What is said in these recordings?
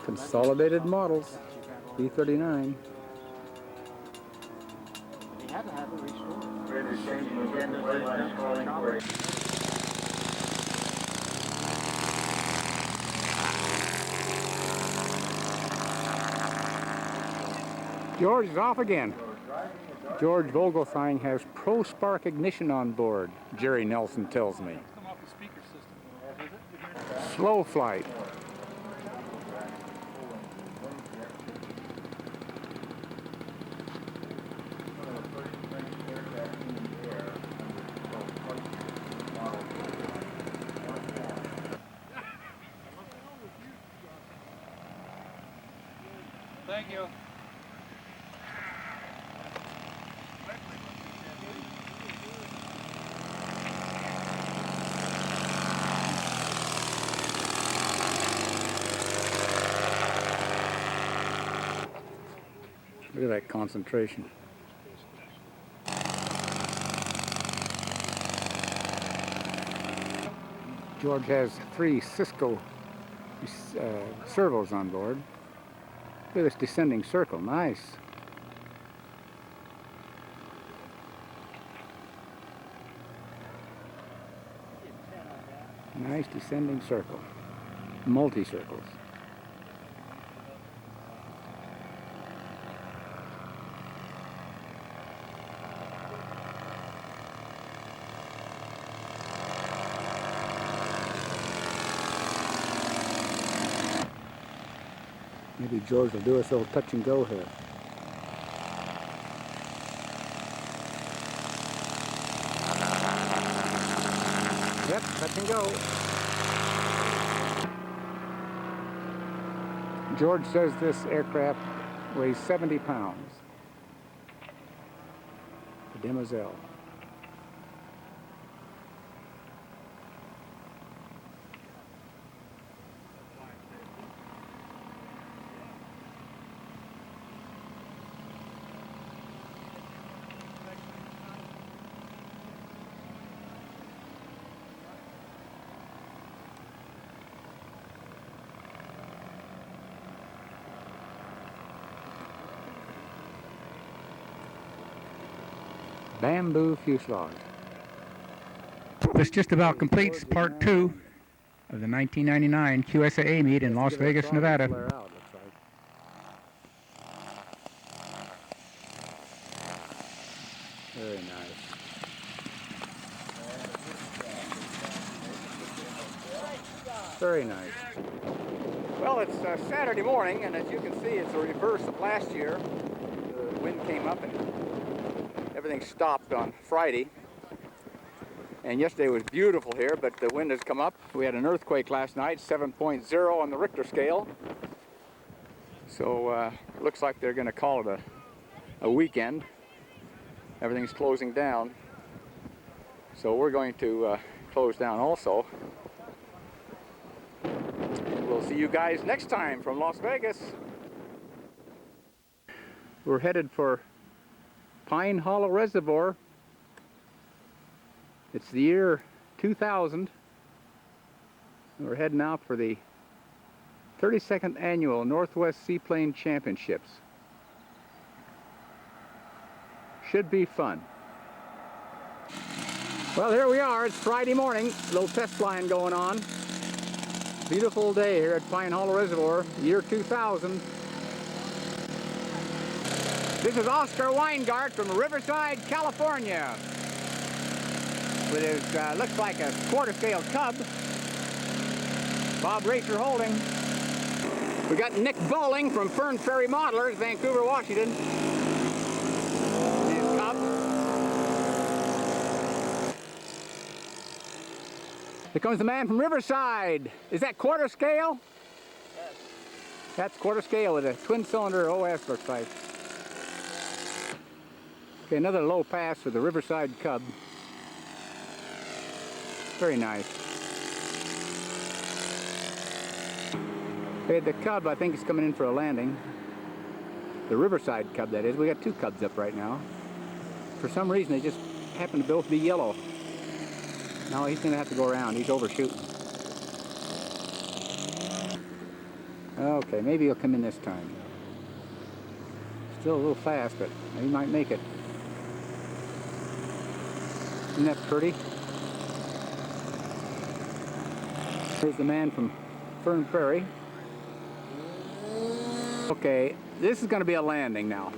Consolidated models, B39. He had to have it restored. We're just changing again the way last calling for it. George is off again. George Vogelsang has Pro Spark ignition on board, Jerry Nelson tells me. Come off the speaker system. Slow flight. Thank you. Look at that concentration. George has 3 Cisco servos on board. Look at this descending circle, nice. Nice descending circle, multi-circles. Maybe George will do us a little touch and go here. Yep, touch and go. George says this aircraft weighs 70 pounds. The Demoiselle. Bamboo fuselage. This just about completes part 2 of the 1999 QSAA meet in Las Vegas, Nevada. Very nice. Very nice. Well, it's Saturday morning, and as you can see, it's a reverse of last year. The wind came up and everything stopped on Friday. And yesterday was beautiful here, but the wind has come up. We had an earthquake last night, 7.0 on the Richter scale. So it looks like they're going to call it a weekend. Everything's closing down. So we're going to close down also. And we'll see you guys next time from Las Vegas. We're headed for Pine Hollow Reservoir. It's the year 2000. We're heading out for the 32nd annual Northwest Seaplane Championships. Should be fun. Well, here we are. It's Friday morning. A little test flying going on. Beautiful day here at Pine Hollow Reservoir, year 2000. This is Oscar Weingart from Riverside, California, with his, looks like a quarter-scale Cub. Bob Racer holding. We got Nick Bowling from Fern Ferry Modelers, Vancouver, Washington. His Cub. Here comes the man from Riverside. Is that quarter scale? Yes. That's quarter scale with a twin-cylinder OS, looks like. Okay, another low pass for the Riverside Cub. Very nice. Okay, the Cub, I think, is coming in for a landing. The Riverside Cub, that is. We got 2 Cubs up right now. For some reason, they just happen to both be yellow. Now he's going to have to go around. He's overshooting. Okay, maybe he'll come in this time. Still a little fast, but he might make it. Isn't that pretty? Here's the man from Fern Prairie. Okay, this is going to be a landing now.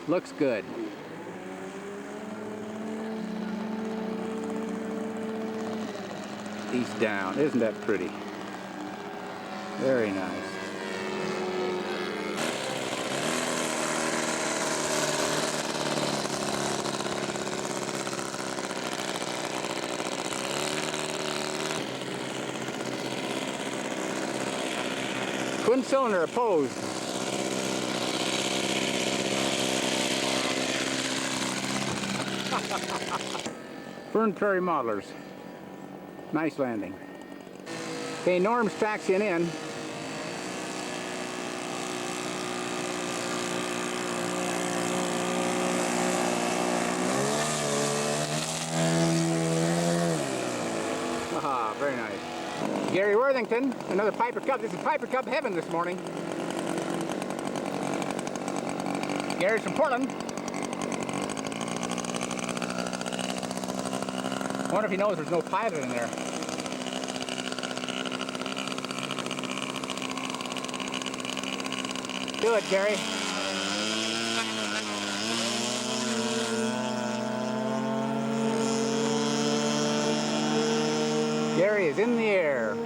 Looks good. He's down. Isn't that pretty? Very nice. Twin cylinder opposed. Fern Prairie Modelers. Nice landing. Okay, Norm's taxiing in. Aha, very nice. Gary Worthington, another Piper Cub. This is Piper Cub heaven this morning. Gary's from Portland. I wonder if he knows there's no pilot in there. Do it, Gary. Gary is in the air.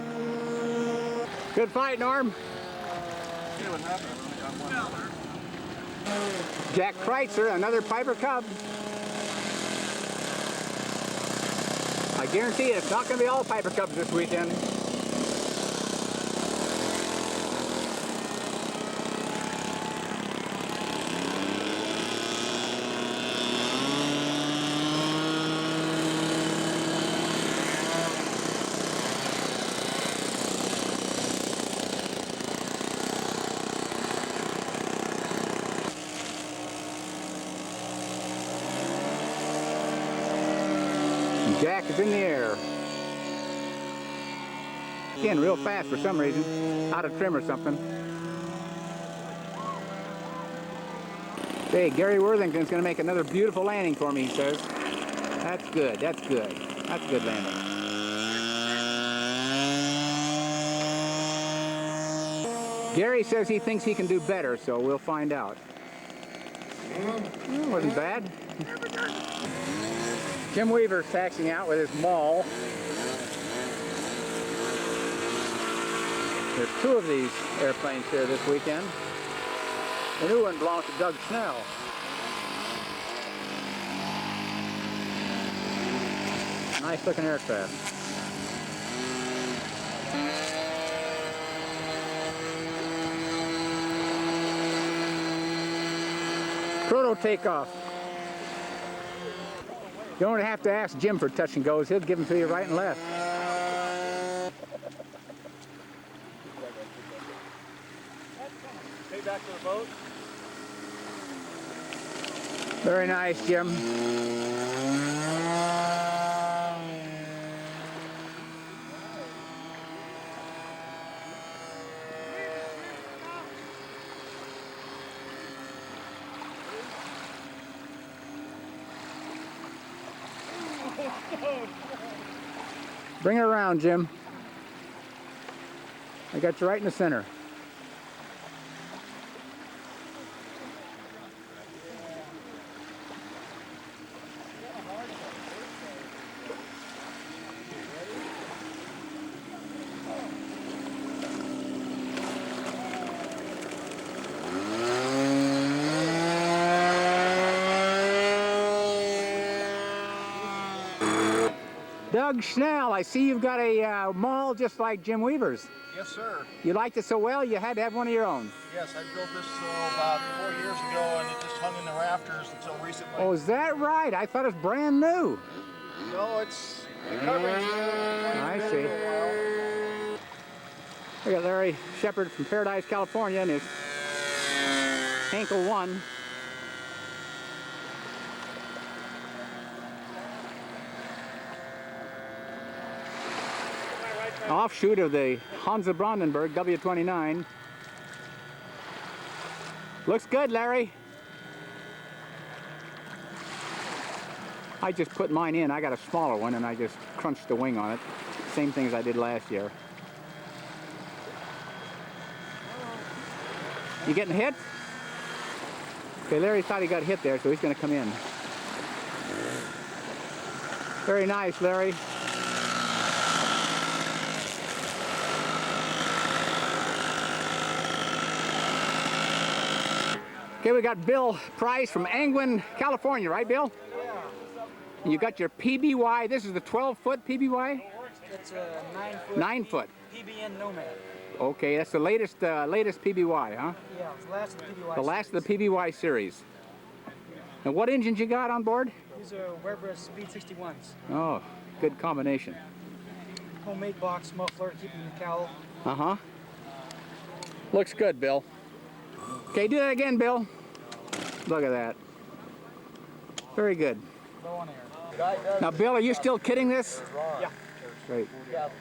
Good fight, Norm. Jack Kreitzer, another Piper Cub. I guarantee you it's not going to be all Piper Cubs this weekend. Jack is in the air. Again, real fast for some reason. Out of trim or something. Hey, Gary Worthington's going to make another beautiful landing for me, he says. That's good, that's good. That's a good landing. Gary says he thinks he can do better, so we'll find out. It wasn't bad. Jim Weaver's taxiing out with his maul. There's two of these airplanes here this weekend. The new one belongs to Doug Snell. Nice looking aircraft. Proto takeoff. You don't have to ask Jim for touch and goes. He'll give them to you right and left. Hey, back to the boat. Very nice, Jim. Bring it around, Jim. I got you right in the center. Doug Schnell, I see you've got a maul just like Jim Weaver's. Yes, sir. You liked it so well, you had to have one of your own. Yes, I built this about 4 years ago, and it just hung in the rafters until recently. Oh, is that right? I thought it was brand new. No, it's recovering. I see. We got Larry Shepard from Paradise, California, and his ankle one. offshoot of the Hansa Brandenburg W29. Looks good, Larry. I just put mine in. I got a smaller one and I just crunched the wing on it. Same thing as I did last year. You getting hit? Okay, Larry thought he got hit there, so he's going to come in. Very nice, Larry. Okay, we got Bill Price from Angwin, California, right, Bill? Yeah. And you got your PBY. This is the 12-foot PBY? It's a 9-foot. 9-foot. PBN Nomad. Okay, that's the latest PBY, huh? Yeah, it's the last of the PBY. The last of the PBY series. And what engines you got on board? These are Weber Speed 61s. Oh, good combination. Homemade box muffler, keeping the cowl. Uh-huh. Looks good, Bill. Okay, do that again, Bill. Look at that. Very good. Low on air. Now, Bill, are you still kidding this? Yeah. Great. Yep.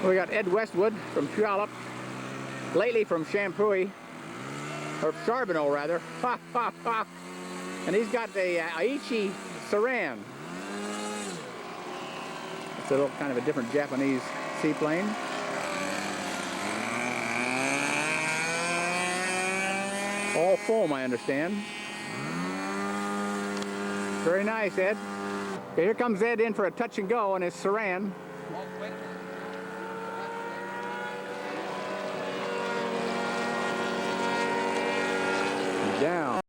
We got Ed Westwood from Puyallup, lately from Champoeg, or Charbonneau rather. And he's got the Aichi Saran. It's a little kind of a different Japanese seaplane. All foam, I understand. Very nice, Ed. Okay, here comes Ed in for a touch and go on his Saran. Down.